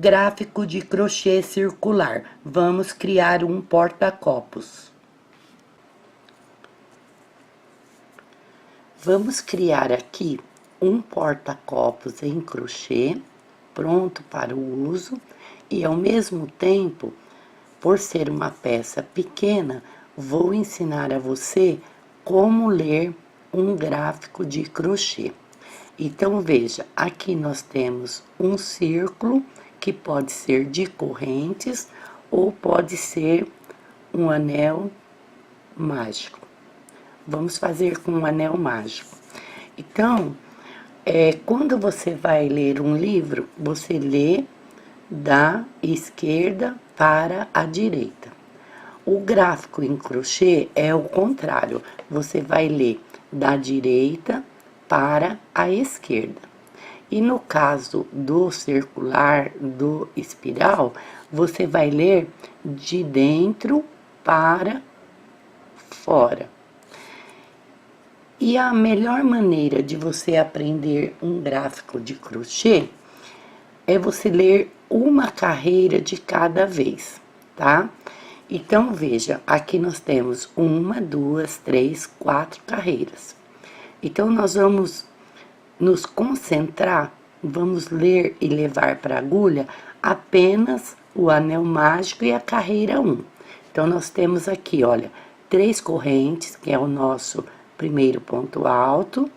Gráfico de crochê circular. Vamos criar um porta-copos. Vamos criar aqui um porta-copos em crochê, pronto para o uso, e ao mesmo tempo, por ser uma peça pequena, vou ensinar a você como ler um gráfico de crochê. Então, veja, aqui nós temos um círculo que pode ser de correntes ou pode ser um anel mágico. Vamos fazer com um anel mágico. Então, quando você vai ler um livro, você lê da esquerda para a direita. O gráfico em crochê é o contrário, você vai ler da direita para a esquerda. E no caso do circular, do espiral, você vai ler de dentro para fora. E a melhor maneira de você aprender um gráfico de crochê é você ler uma carreira de cada vez, tá? Então, veja, aqui nós temos 1, 2, 3, 4 carreiras. Então, nós vamos nos concentrar, vamos ler e levar para a agulha apenas o anel mágico e a carreira 1. Então, nós temos aqui, olha, 3 correntes, que é o nosso primeiro ponto alto,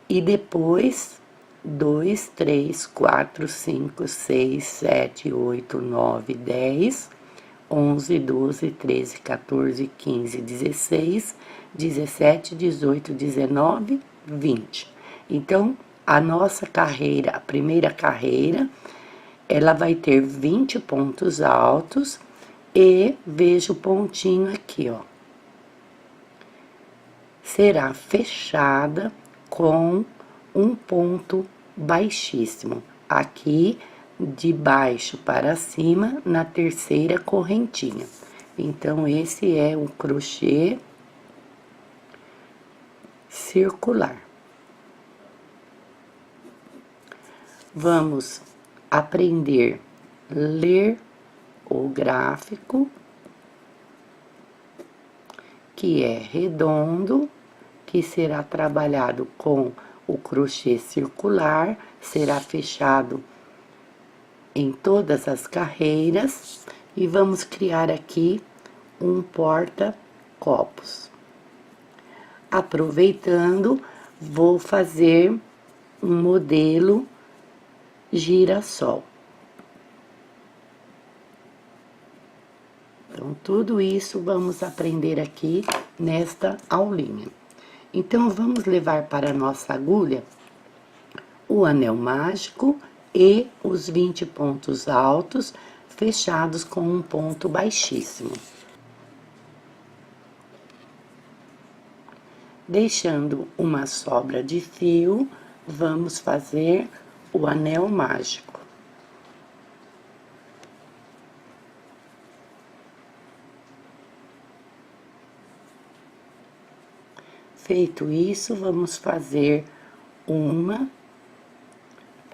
e depois 2, 3, 4, 5, 6, 7, 8, 9, 10, 11, 12, 13, 14, 15, 16, 17, 18, 19, 20. Então, a nossa carreira, a primeira carreira, ela vai ter 20 pontos altos e veja o pontinho aqui, ó. Será fechada com um ponto baixíssimo, aqui de baixo para cima, na terceira correntinha. Então, esse é o crochê circular. Vamos aprender a ler o gráfico, que é redondo, que será trabalhado com o crochê circular, será fechado em todas as carreiras e vamos criar aqui um porta-copos. Aproveitando, vou fazer um modelo girassol. Então, tudo isso vamos aprender aqui nesta aulinha. Então, vamos levar para a nossa agulha o anel mágico e os 20 pontos altos fechados com um ponto baixíssimo. Deixando uma sobra de fio, vamos fazer o anel mágico. Feito isso, vamos fazer 1,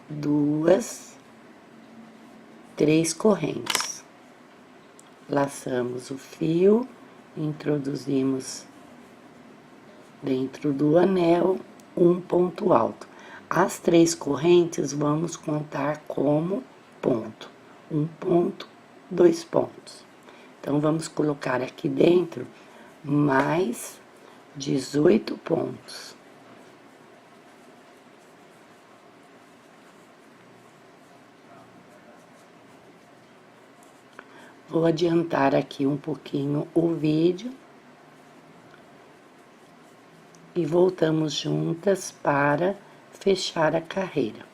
2, 3 correntes. Laçamos o fio, introduzimos dentro do anel um ponto alto. As 3 correntes vamos contar como ponto. 1 ponto, 2 pontos. Então, vamos colocar aqui dentro mais 18 pontos. Vou adiantar aqui um pouquinho o vídeo. E voltamos juntas para fechar a carreira.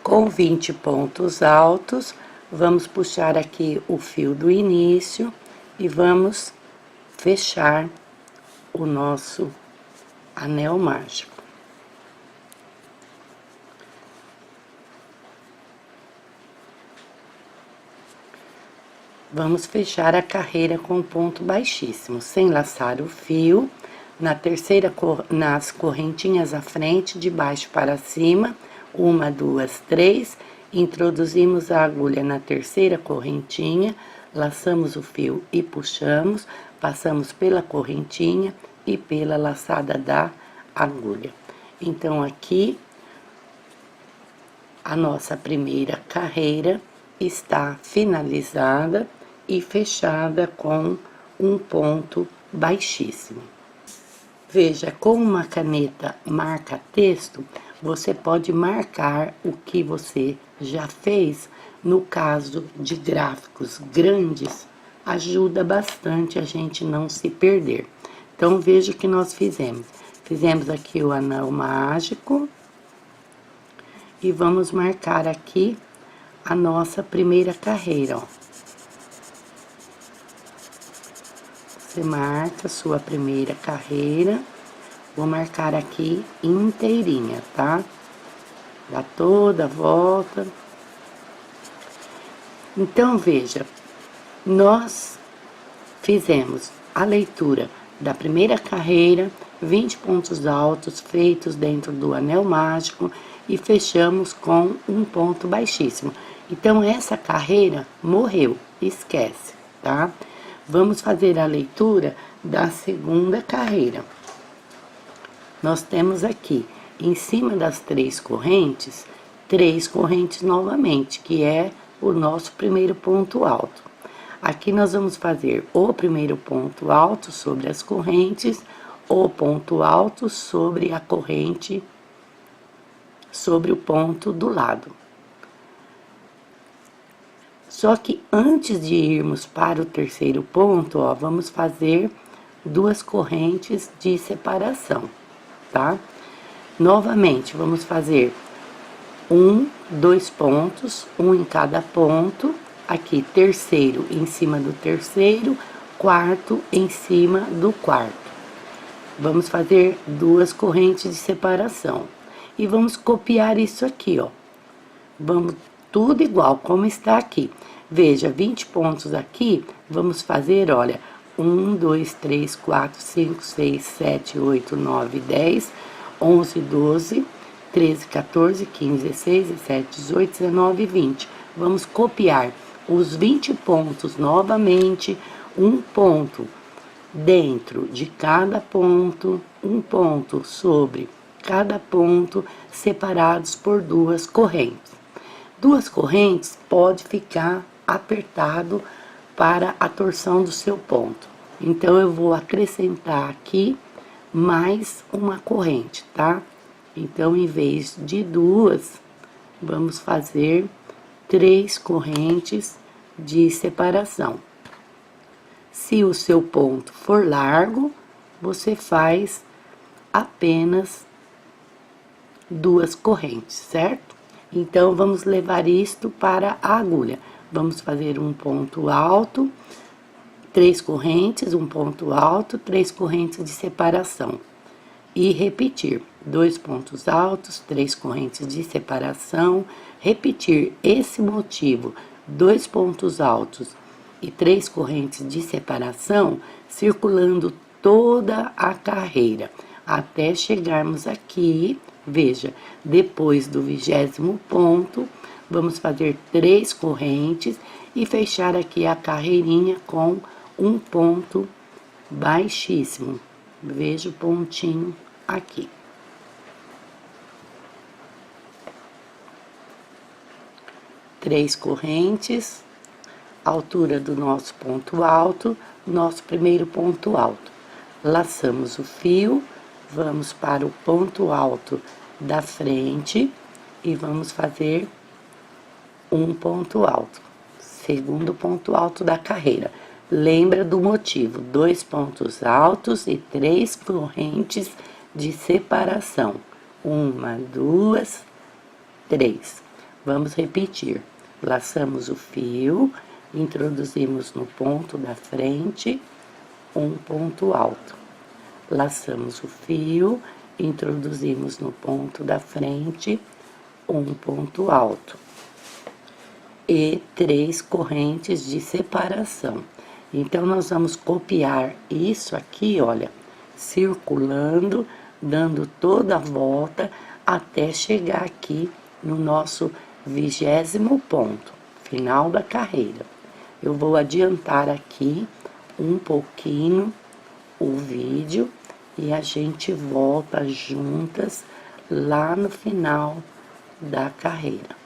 Com 20 pontos altos, Vamos puxar aqui o fio do início e vamos fechar o nosso anel mágico. Vamos fechar a carreira com ponto baixíssimo, sem laçar o fio, nas correntinhas à frente, de baixo para cima, 1, 2, 3, introduzimos a agulha na terceira correntinha, laçamos o fio e puxamos, passamos pela correntinha e pela laçada da agulha. Então, aqui, a nossa primeira carreira está finalizada e fechada com um ponto baixíssimo. Veja, com uma caneta marca-texto, você pode marcar o que você já fez. No caso de gráficos grandes, ajuda bastante a gente não se perder. Então, veja o que nós fizemos. Fizemos aqui o anel mágico e vamos marcar aqui a nossa primeira carreira, ó. Você marca a sua primeira carreira, vou marcar aqui inteirinha, tá? Dá toda a volta. Então, veja, nós fizemos a leitura da primeira carreira, 20 pontos altos feitos dentro do anel mágico e fechamos com um ponto baixíssimo. Então, essa carreira morreu, esquece, tá? Vamos fazer a leitura da segunda carreira. Nós temos aqui, em cima das 3 correntes novamente, que é o nosso primeiro ponto alto. Aqui nós vamos fazer o primeiro ponto alto sobre as correntes, o ponto alto sobre a corrente, sobre o ponto do lado. Só que antes de irmos para o terceiro ponto, ó, vamos fazer 2 correntes de separação, tá? Novamente, vamos fazer 2 pontos, um em cada ponto. Aqui, terceiro em cima do terceiro, quarto em cima do quarto. Vamos fazer 2 correntes de separação. E vamos copiar isso aqui, ó. Vamos tudo igual, como está aqui. Veja, 20 pontos aqui, vamos fazer, olha, 1, 2, 3, 4, 5, 6, 7, 8, 9, 10, 11, 12, 13, 14, 15, 16, 17, 18, 19, 20. Vamos copiar os 20 pontos novamente, um ponto dentro de cada ponto, um ponto sobre cada ponto, separados por 2 correntes. 2 correntes pode ficar apertado para a torção do seu ponto. Então, eu vou acrescentar aqui mais uma corrente, tá? Então, em vez de 2, vamos fazer 3 correntes de separação. Se o seu ponto for largo, você faz apenas 2 correntes, certo? Então, vamos levar isto para a agulha. Vamos fazer um ponto alto, 3 correntes, um ponto alto, 3 correntes de separação. E repetir, 2 pontos altos, 3 correntes de separação. Repetir esse motivo, 2 pontos altos e 3 correntes de separação, circulando toda a carreira, até chegarmos aqui. Veja, depois do 20º ponto, vamos fazer 3 correntes e fechar aqui a carreirinha com um ponto baixíssimo. Veja o pontinho aqui. Três correntes, altura do nosso ponto alto, nosso primeiro ponto alto. Laçamos o fio, vamos para o ponto alto da frente e vamos fazer um ponto alto, segundo ponto alto da carreira. Lembra do motivo, 2 pontos altos e 3 correntes de separação. 1, 2, 3. Vamos repetir. Laçamos o fio, introduzimos no ponto da frente um ponto alto. Laçamos o fio, introduzimos no ponto da frente um ponto alto. E 3 correntes de separação. Então, nós vamos copiar isso aqui, olha, circulando, dando toda a volta, até chegar aqui no nosso 20º ponto, final da carreira. Eu vou adiantar aqui um pouquinho o vídeo e a gente volta juntas lá no final da carreira.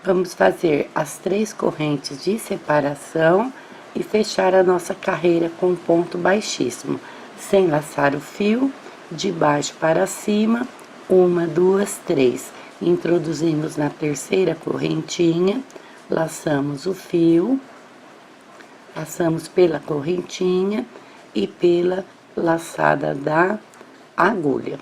Vamos fazer as 3 correntes de separação e fechar a nossa carreira com ponto baixíssimo, sem laçar o fio, de baixo para cima, 1, 2, 3. Introduzimos na terceira correntinha, laçamos o fio, passamos pela correntinha e pela laçada da agulha.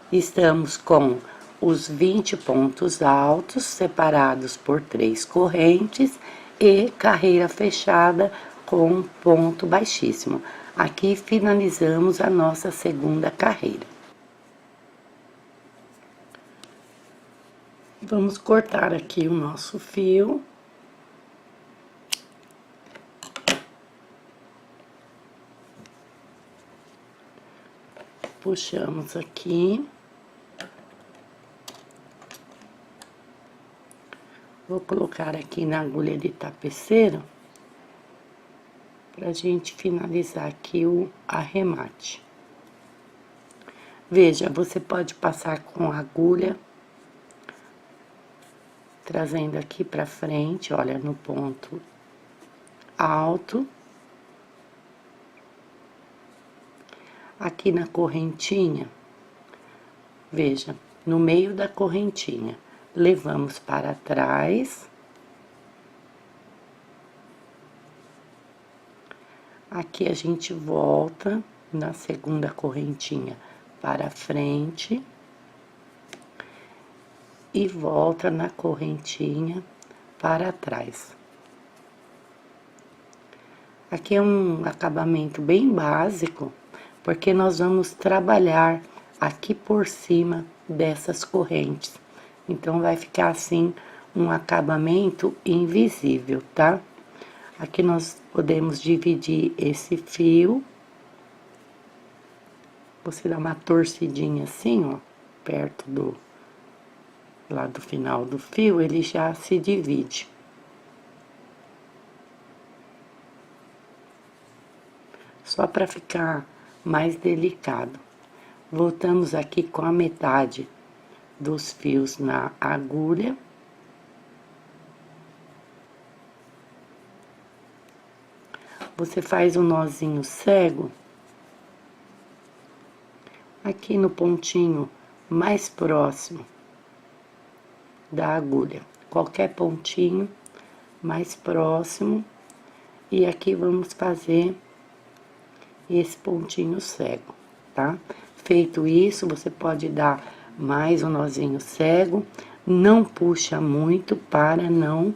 Estamos com os 20 pontos altos, separados por 3 correntes e carreira fechada com ponto baixíssimo. Aqui finalizamos a nossa segunda carreira. Vamos cortar aqui o nosso fio. Puxamos aqui. Vou colocar aqui na agulha de tapeceiro, pra gente finalizar aqui o arremate. Veja, você pode passar com a agulha, trazendo aqui pra frente, olha, no ponto alto. Aqui na correntinha, veja, no meio da correntinha. Levamos para trás. Aqui a gente volta na segunda correntinha para frente. E volta na correntinha para trás. Aqui é um acabamento bem básico, porque nós vamos trabalhar aqui por cima dessas correntes. Então, vai ficar assim, um acabamento invisível, tá? Aqui nós podemos dividir esse fio. Você dá uma torcidinha assim, ó, perto do... lá do final do fio, ele já se divide. Só para ficar mais delicado. Voltamos aqui com a metade dos fios na agulha. Você faz um nozinho cego aqui no pontinho mais próximo da agulha. Qualquer pontinho mais próximo. E aqui vamos fazer esse pontinho cego, tá? Feito isso, você pode dar mais um nozinho cego, não puxa muito para não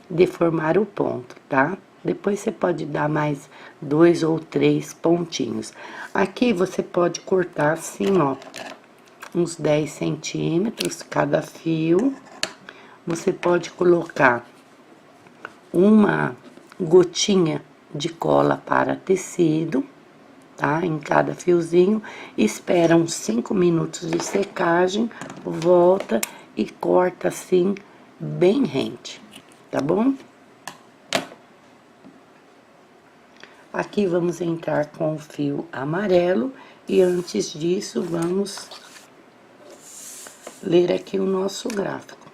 deformar o ponto, tá? Depois você pode dar mais 2 ou 3 pontinhos. Aqui você pode cortar assim, ó, uns 10 centímetros cada fio. Você pode colocar uma gotinha de cola para tecido, tá? Em cada fiozinho, espera uns 5 minutos de secagem, volta e corta assim, bem rente, tá bom? Aqui vamos entrar com o fio amarelo e antes disso vamos ler aqui o nosso gráfico.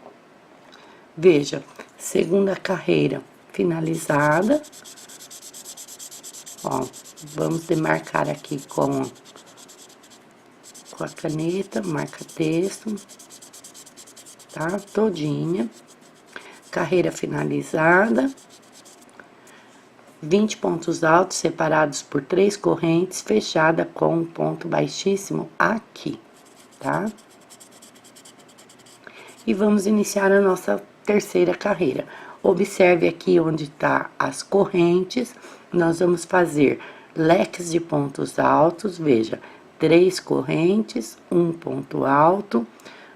Veja, segunda carreira finalizada. Ó, vamos demarcar aqui com a caneta, marca texto, tá? Todinha. Carreira finalizada. 20 pontos altos separados por 3 correntes, fechada com um ponto baixíssimo aqui, tá? E vamos iniciar a nossa terceira carreira. Observe aqui onde tá as correntes, nós vamos fazer leques de pontos altos, veja, 3 correntes, um ponto alto,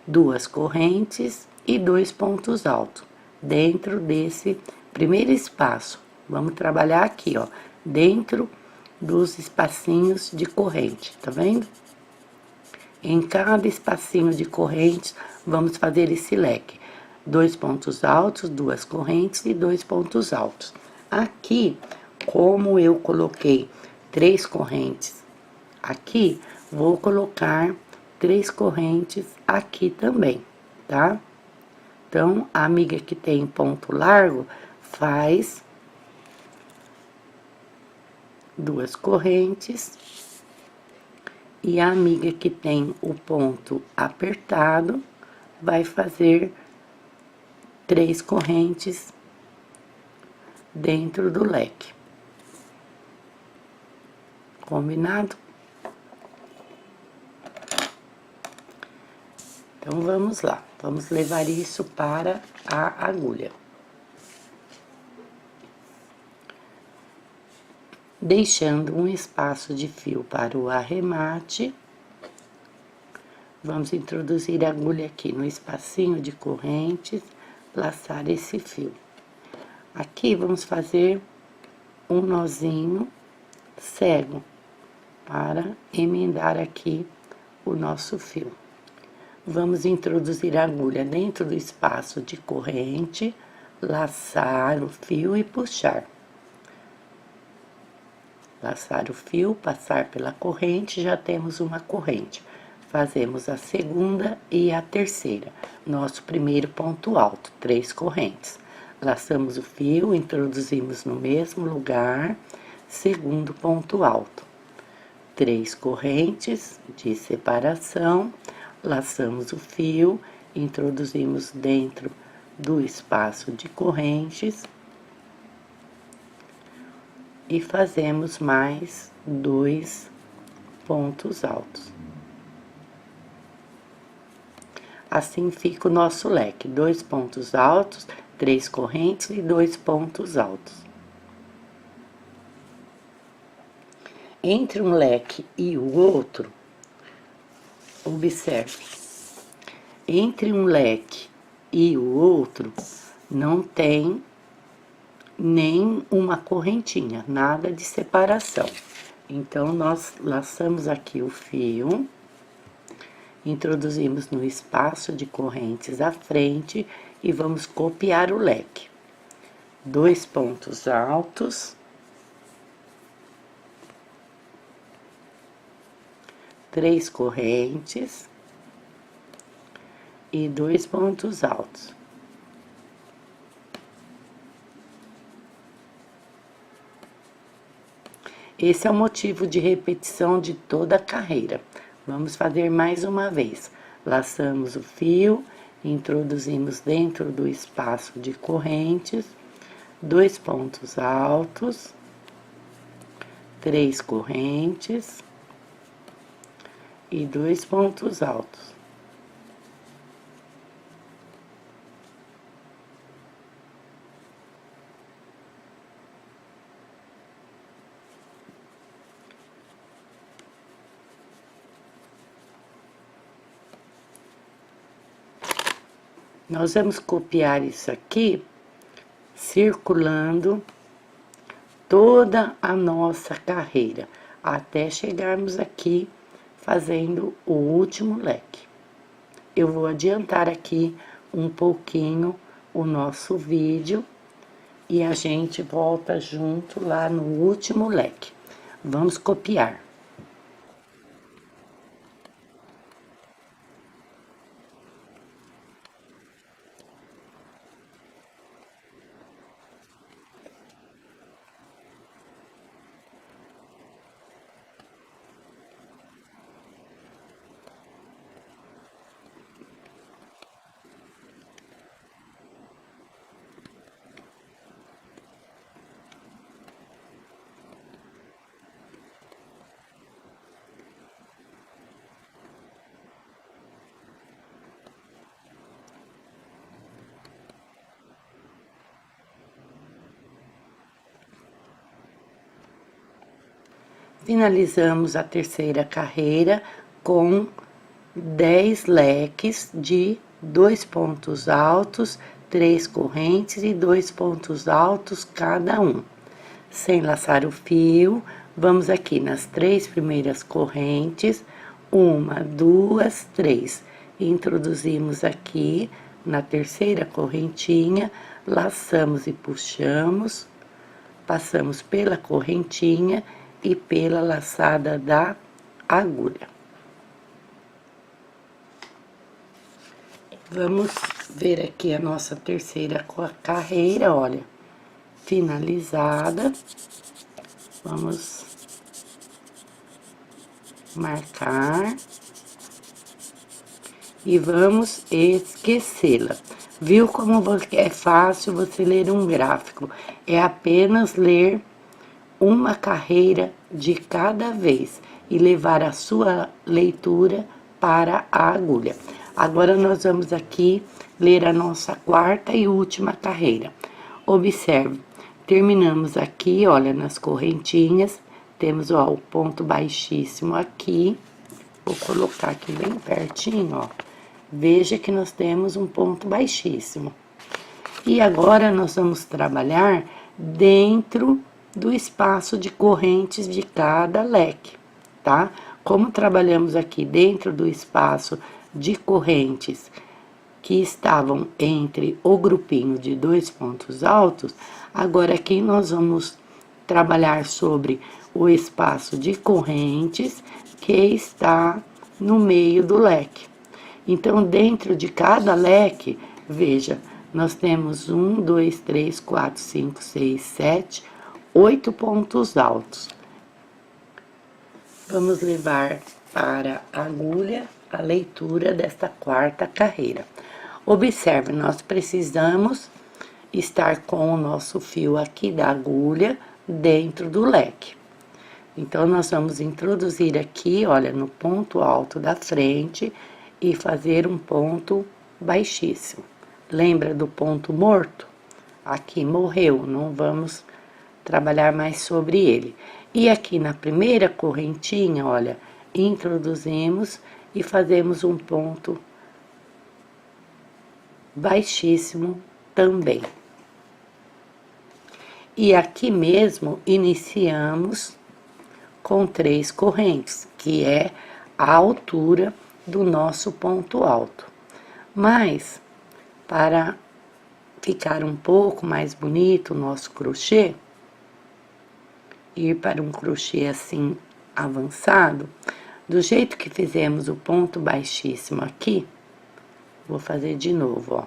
2 correntes e 2 pontos altos, dentro desse primeiro espaço. Vamos trabalhar aqui, ó, dentro dos espacinhos de corrente, tá vendo? Em cada espacinho de corrente, vamos fazer esse leque. 2 pontos altos, 2 correntes e 2 pontos altos. Aqui, como eu coloquei 3 correntes aqui, vou colocar 3 correntes aqui também, tá? Então, a amiga que tem ponto largo, faz 2 correntes, e a amiga que tem o ponto apertado vai fazer 3 correntes dentro do leque. Combinado? Então, vamos lá. Vamos levar isso para a agulha. Deixando um espaço de fio para o arremate, vamos introduzir a agulha aqui no espacinho de correntes, laçar esse fio. Aqui vamos fazer um nozinho cego para emendar aqui o nosso fio. Vamos introduzir a agulha dentro do espaço de corrente, laçar o fio e puxar. Laçar o fio, passar pela corrente, já temos uma corrente. Fazemos a segunda e a terceira. Nosso primeiro ponto alto, 3 correntes. Laçamos o fio, introduzimos no mesmo lugar, segundo ponto alto. 3 correntes de separação, laçamos o fio, introduzimos dentro do espaço de correntes, e fazemos mais 2 pontos altos. Assim fica o nosso leque, 2 pontos altos, 3 correntes e 2 pontos altos. Entre um leque e o outro, observe, entre um leque e o outro, não tem nem uma correntinha, nada de separação. Então, nós laçamos aqui o fio, introduzimos no espaço de correntes à frente e vamos copiar o leque. 2 pontos altos, 3 correntes e 2 pontos altos. Esse é o motivo de repetição de toda a carreira. Vamos fazer mais uma vez. Laçamos o fio, introduzimos dentro do espaço de correntes, 2 pontos altos, 3 correntes e 2 pontos altos. Nós vamos copiar isso aqui, circulando toda a nossa carreira, até chegarmos aqui fazendo o último leque. Eu vou adiantar aqui um pouquinho o nosso vídeo e a gente volta junto lá no último leque. Vamos copiar. Finalizamos a terceira carreira com 10 leques de 2 pontos altos, 3 correntes e 2 pontos altos cada um. Sem laçar o fio, vamos aqui nas 3 primeiras correntes, 1, 2, 3. Introduzimos aqui na terceira correntinha, laçamos e puxamos, passamos pela correntinha e pela laçada da agulha. Vamos ver aqui a nossa terceira carreira, olha, finalizada. Vamos marcar e vamos esquecê-la. Viu como é fácil você ler um gráfico? É apenas ler uma carreira de cada vez e levar a sua leitura para a agulha. Agora, nós vamos aqui ler a nossa quarta e última carreira. Observe, terminamos aqui, olha, nas correntinhas, temos, ó, o ponto baixíssimo aqui. Vou colocar aqui bem pertinho, ó. Veja que nós temos um ponto baixíssimo. E agora, nós vamos trabalhar dentro do espaço de correntes de cada leque, tá? Como trabalhamos aqui dentro do espaço de correntes que estavam entre o grupinho de 2 pontos altos, agora aqui nós vamos trabalhar sobre o espaço de correntes que está no meio do leque. Então, dentro de cada leque, veja, nós temos 1, 2, 3, 4, 5, 6, 7, 8 pontos altos. Vamos levar para a agulha a leitura desta quarta carreira. Observe, nós precisamos estar com o nosso fio aqui da agulha dentro do leque. Então, nós vamos introduzir aqui, olha, no ponto alto da frente e fazer um ponto baixíssimo. Lembra do ponto morto? Aqui morreu, não vamos trabalhar mais sobre ele. E aqui na primeira correntinha, olha, introduzimos e fazemos um ponto baixíssimo também. E aqui mesmo iniciamos com 3 correntes, que é a altura do nosso ponto alto. Mas, para ficar um pouco mais bonito o nosso crochê, ir para um crochê assim avançado, do jeito que fizemos o ponto baixíssimo aqui, vou fazer de novo, ó.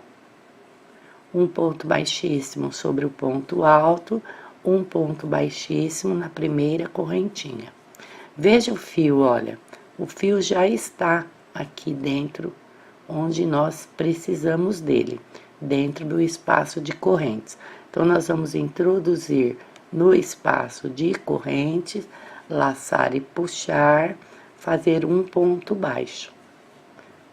Um ponto baixíssimo sobre o ponto alto, um ponto baixíssimo na primeira correntinha. Veja o fio, olha, o fio já está aqui dentro, onde nós precisamos dele, dentro do espaço de correntes. Então, nós vamos introduzir no espaço de correntes, laçar e puxar, fazer um ponto baixo.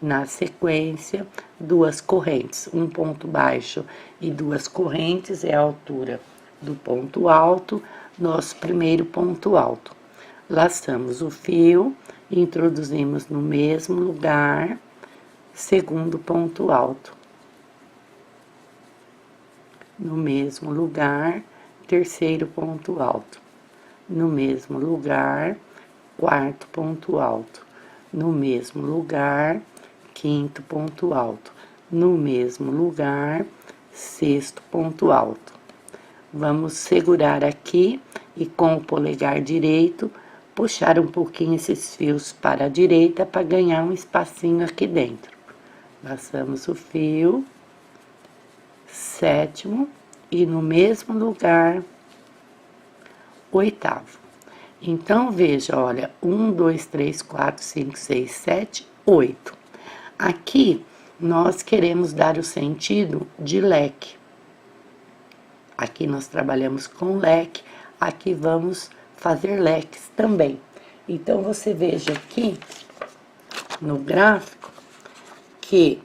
Na sequência, 2 correntes, um ponto baixo e 2 correntes é a altura do ponto alto, nosso primeiro ponto alto. Laçamos o fio, introduzimos no mesmo lugar, segundo ponto alto. No mesmo lugar, terceiro ponto alto. No mesmo lugar, quarto ponto alto. No mesmo lugar, quinto ponto alto. No mesmo lugar, sexto ponto alto. Vamos segurar aqui e com o polegar direito, puxar um pouquinho esses fios para a direita para ganhar um espacinho aqui dentro. Laçamos o fio, sétimo, e no mesmo lugar, oitavo. Então, veja, olha, 1, 2, 3, 4, 5, 6, 7, 8. Aqui, nós queremos dar o sentido de leque. Aqui nós trabalhamos com leque, aqui vamos fazer leques também. Então, você veja aqui no gráfico que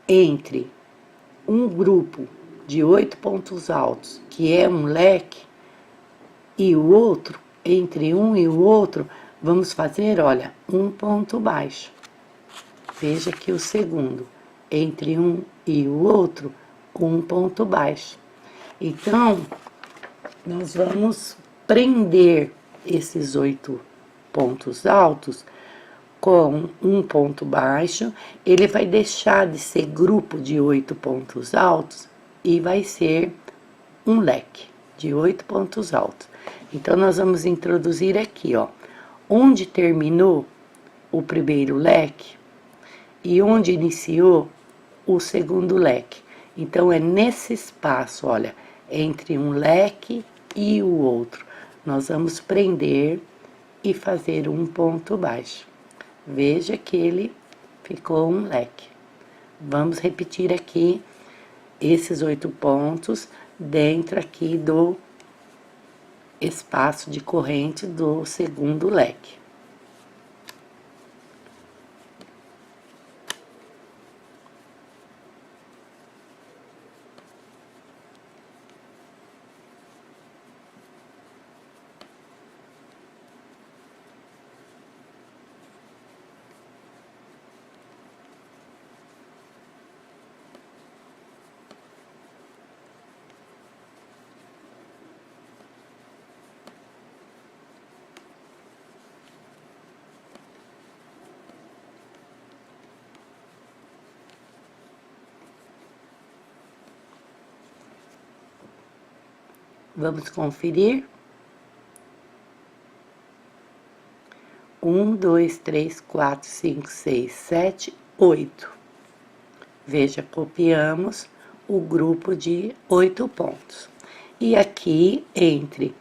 entre um grupo de 8 pontos altos, que é um leque, e o outro, entre um e o outro, vamos fazer, olha, um ponto baixo. Veja que o segundo, entre um e o outro, um ponto baixo. Então, nós vamos prender esses 8 pontos altos com um ponto baixo. Ele vai deixar de ser grupo de 8 pontos altos e vai ser um leque de 8 pontos altos. Então, nós vamos introduzir aqui, ó, onde terminou o primeiro leque e onde iniciou o segundo leque. Então, é nesse espaço, olha, entre um leque e o outro, nós vamos prender e fazer um ponto baixo. Veja que ele ficou um leque. Vamos repetir aqui esses 8 pontos dentro aqui do espaço de corrente do segundo leque. Vamos conferir. 1, 2, 3, 4, 5, 6, 7, 8. Veja, copiamos o grupo de 8 pontos. E aqui, entre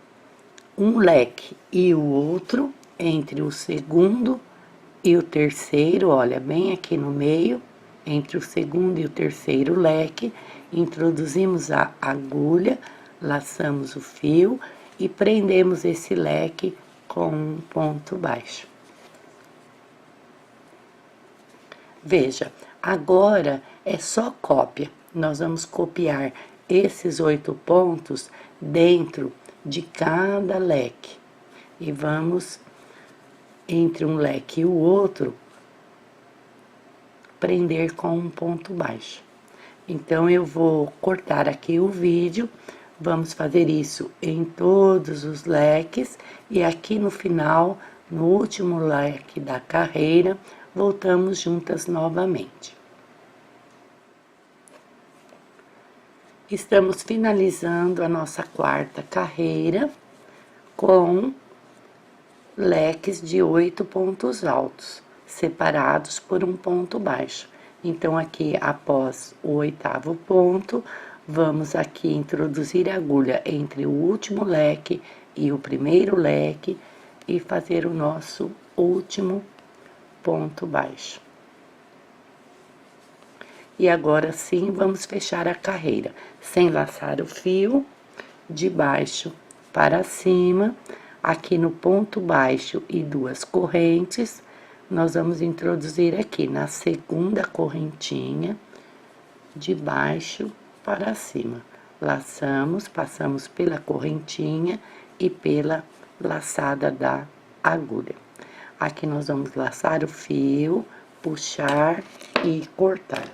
um leque e o outro, entre o segundo e o terceiro, olha, bem aqui no meio, entre o segundo e o terceiro leque, introduzimos a agulha, laçamos o fio e prendemos esse leque com um ponto baixo. Veja, agora é só cópia. Nós vamos copiar esses 8 pontos dentro de cada leque. E vamos, entre um leque e o outro, prender com um ponto baixo. Então, eu vou cortar aqui o vídeo. Vamos fazer isso em todos os leques. E aqui no final, no último leque da carreira, voltamos juntas novamente. Estamos finalizando a nossa quarta carreira com leques de 8 pontos altos, separados por um ponto baixo. Então, aqui, após o 8º ponto, vamos aqui introduzir a agulha entre o último leque e o primeiro leque e fazer o nosso último ponto baixo. E agora sim, vamos fechar a carreira, sem laçar o fio, de baixo para cima. Aqui no ponto baixo e 2 correntes, nós vamos introduzir aqui na segunda correntinha, de baixo para cima. Laçamos, passamos pela correntinha e pela laçada da agulha. Aqui nós vamos laçar o fio, puxar e cortar.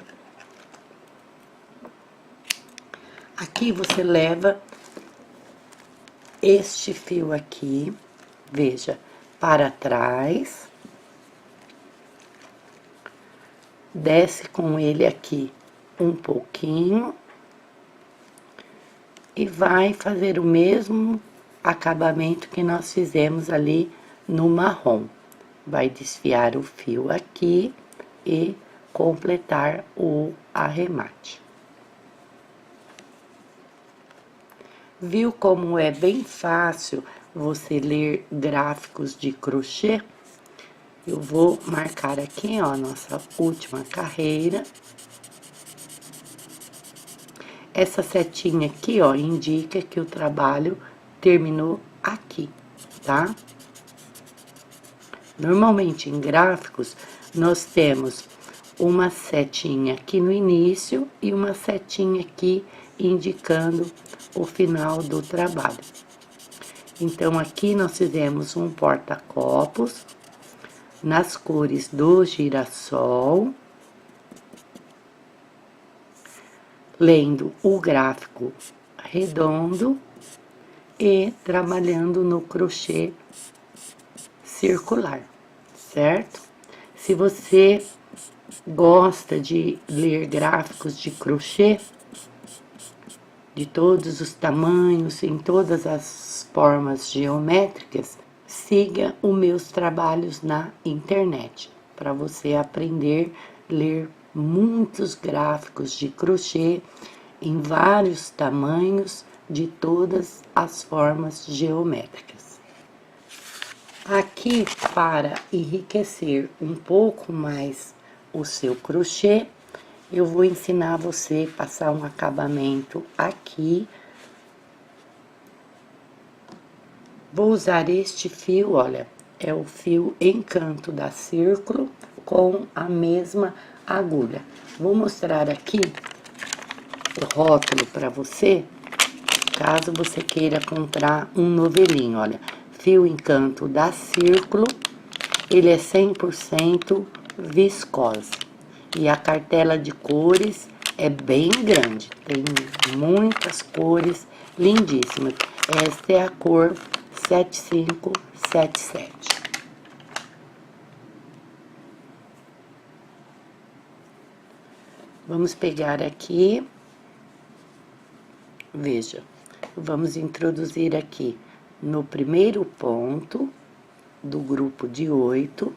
Aqui você leva este fio aqui, veja, para trás, desce com ele aqui um pouquinho, e vai fazer o mesmo acabamento que nós fizemos ali no marrom. Vai desfiar o fio aqui e completar o arremate. Viu como é bem fácil você ler gráficos de crochê? Eu vou marcar aqui, ó, nossa última carreira. Essa setinha aqui, ó, indica que o trabalho terminou aqui, tá? Normalmente em gráficos, nós temos uma setinha aqui no início e uma setinha aqui indicando o final do trabalho. Então, aqui nós fizemos um porta-copos nas cores do girassol, lendo o gráfico redondo e trabalhando no crochê circular, certo? Se você gosta de ler gráficos de crochê, de todos os tamanhos, em todas as formas geométricas, siga os meus trabalhos na internet, para você aprender a ler muitos gráficos de crochê em vários tamanhos, de todas as formas geométricas. Aqui, para enriquecer um pouco mais o seu crochê, eu vou ensinar você a passar um acabamento aqui. Vou usar este fio, olha, é o fio Encanto da Círculo com a mesma agulha. Vou mostrar aqui o rótulo para você, caso você queira comprar um novelinho, olha. Fio Encanto da Círculo, ele é 100% viscose. E a cartela de cores é bem grande, tem muitas cores lindíssimas. Esta é a cor 7577. Vamos pegar aqui, veja, vamos introduzir aqui no primeiro ponto do grupo de 8,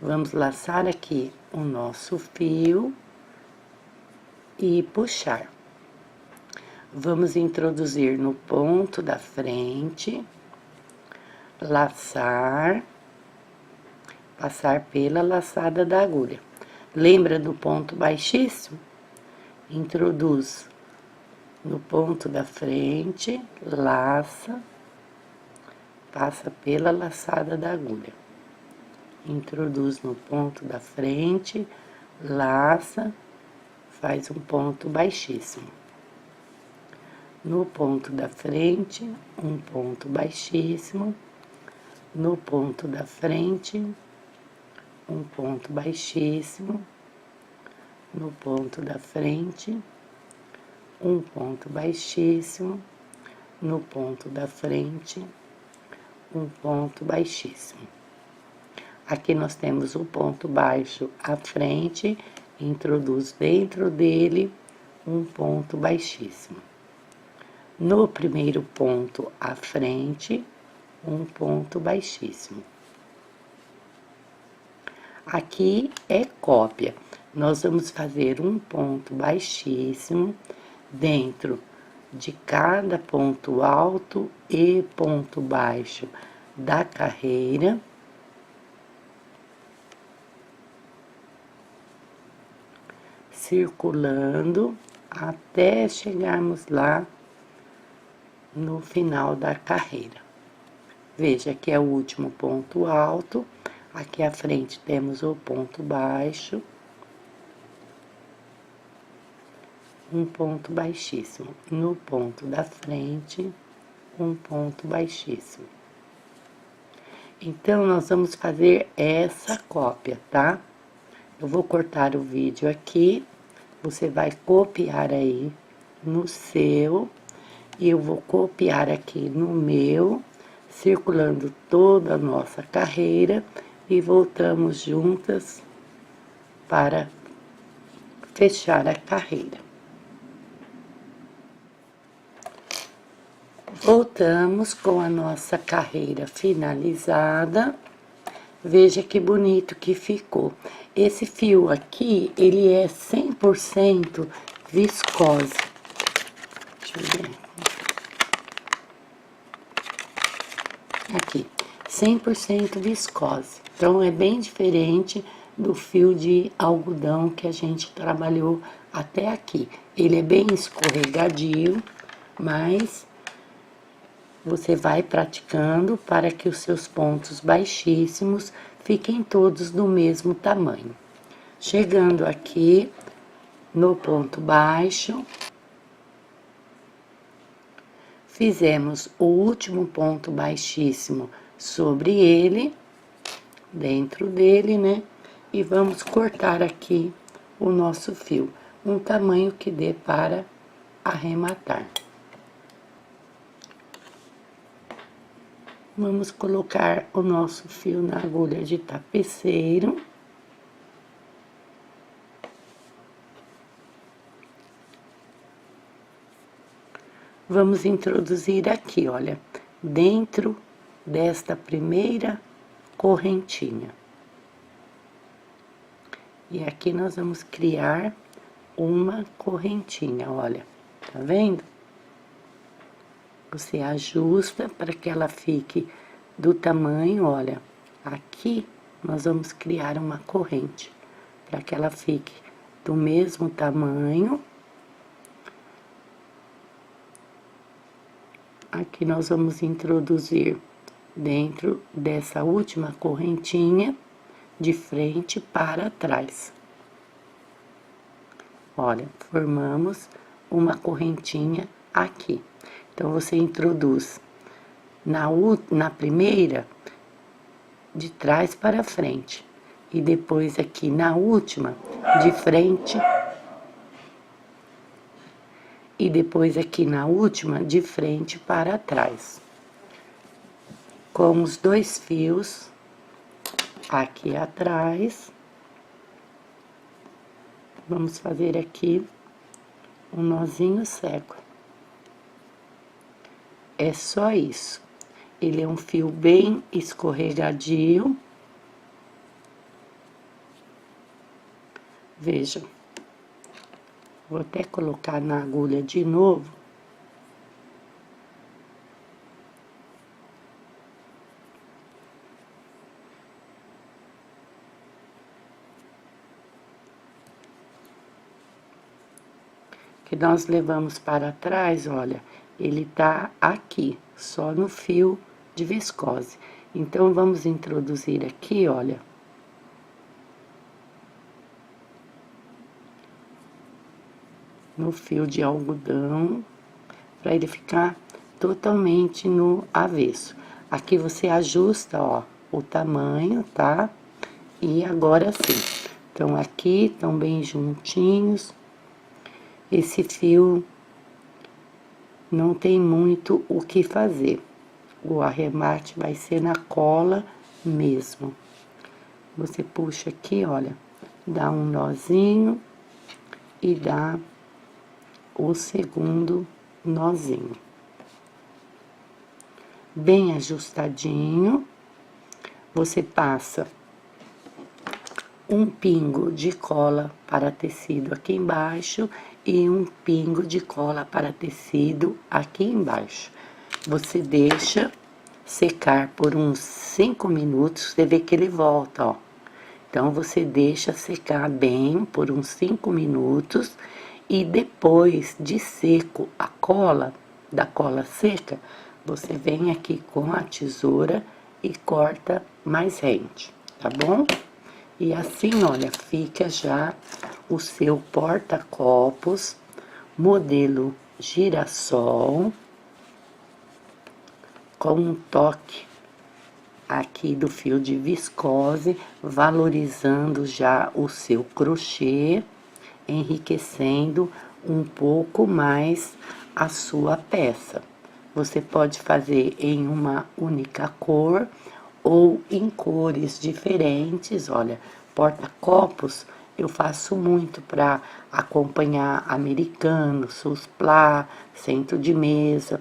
vamos laçar aqui o nosso fio e puxar. Vamos introduzir no ponto da frente, laçar, passar pela laçada da agulha. Lembra do ponto baixíssimo? Introduz no ponto da frente, laça, passa pela laçada da agulha. Introduz no ponto da frente, laça, faz um ponto baixíssimo. No ponto da frente, um ponto baixíssimo. No ponto da frente, um ponto baixíssimo. No ponto da frente, um ponto baixíssimo. No ponto da frente, um ponto baixíssimo. Aqui nós temos o ponto baixo à frente, introduz dentro dele um ponto baixíssimo. No primeiro ponto à frente, um ponto baixíssimo. Aqui é cópia. Nós vamos fazer um ponto baixíssimo dentro de cada ponto alto e ponto baixo da carreira. Circulando até chegarmos lá no final da carreira. Veja que é o último ponto alto, aqui à frente temos o ponto baixo, um ponto baixíssimo. No ponto da frente, um ponto baixíssimo. Então, nós vamos fazer essa cópia, tá? Eu vou cortar o vídeo aqui, você vai copiar aí no seu, e eu vou copiar aqui no meu, circulando toda a nossa carreira, e voltamos juntas para fechar a carreira. estamos com a nossa carreira finalizada. Veja que bonito que ficou. Esse fio aqui, ele é 100% viscose. Deixa eu ver. Aqui, 100% viscose. Então, é bem diferente do fio de algodão que a gente trabalhou até aqui. Ele é bem escorregadio, mas você vai praticando para que os seus pontos baixíssimos fiquem todos do mesmo tamanho. Chegando aqui no ponto baixo, fizemos o último ponto baixíssimo sobre ele, dentro dele, né? E vamos cortar aqui o nosso fio, um tamanho que dê para arrematar. Vamos colocar o nosso fio na agulha de tapeceiro. Vamos introduzir aqui, olha, dentro desta primeira correntinha. E aqui nós vamos criar uma correntinha, olha, tá vendo? Você ajusta para que ela fique do tamanho, olha, aqui nós vamos criar uma corrente, para que ela fique do mesmo tamanho. Aqui nós vamos introduzir dentro dessa última correntinha, de frente para trás. Olha, formamos uma correntinha aqui. Então, você introduz na primeira, de trás para frente. E depois aqui na última, de frente. E depois aqui na última, de frente para trás. Com os dois fios aqui atrás. Vamos fazer aqui um nozinho cego. É só isso. Ele é um fio bem escorregadio. Vejam. Vou até colocar na agulha de novo. Que nós levamos para trás, olha, ele tá aqui, só no fio de viscose. Então, vamos introduzir aqui, olha. No fio de algodão, para ele ficar totalmente no avesso. Aqui você ajusta, ó, o tamanho, tá? E agora sim. Então, aqui estão bem juntinhos. Esse fio não tem muito o que fazer. O arremate vai ser na cola mesmo. Você puxa aqui, olha, dá um nozinho e dá o segundo nozinho. Bem ajustadinho. Você passa um pingo de cola para tecido aqui embaixo e um pingo de cola para tecido aqui embaixo. Você deixa secar por uns 5 minutos, você vê que ele volta, ó. Então, você deixa secar bem por uns 5 minutos e depois de seco a cola, da cola seca, você vem aqui com a tesoura e corta mais rente, tá bom? E assim, olha, fica já o seu porta-copos, modelo girassol, com um toque aqui do fio de viscose, valorizando já o seu crochê, enriquecendo um pouco mais a sua peça. Você pode fazer em uma única cor ou em cores diferentes. Olha, porta-copos eu faço muito para acompanhar americano, susplá, centro de mesa.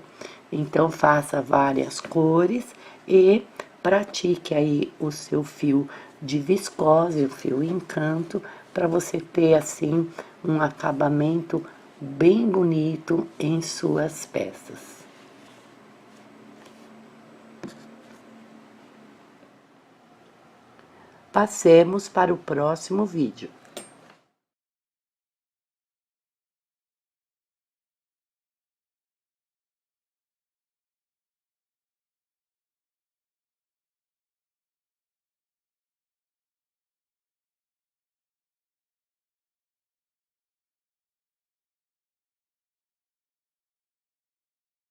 Então, faça várias cores e pratique aí o seu fio de viscose, o fio Encanto, para você ter assim um acabamento bem bonito em suas peças. Passemos para o próximo vídeo.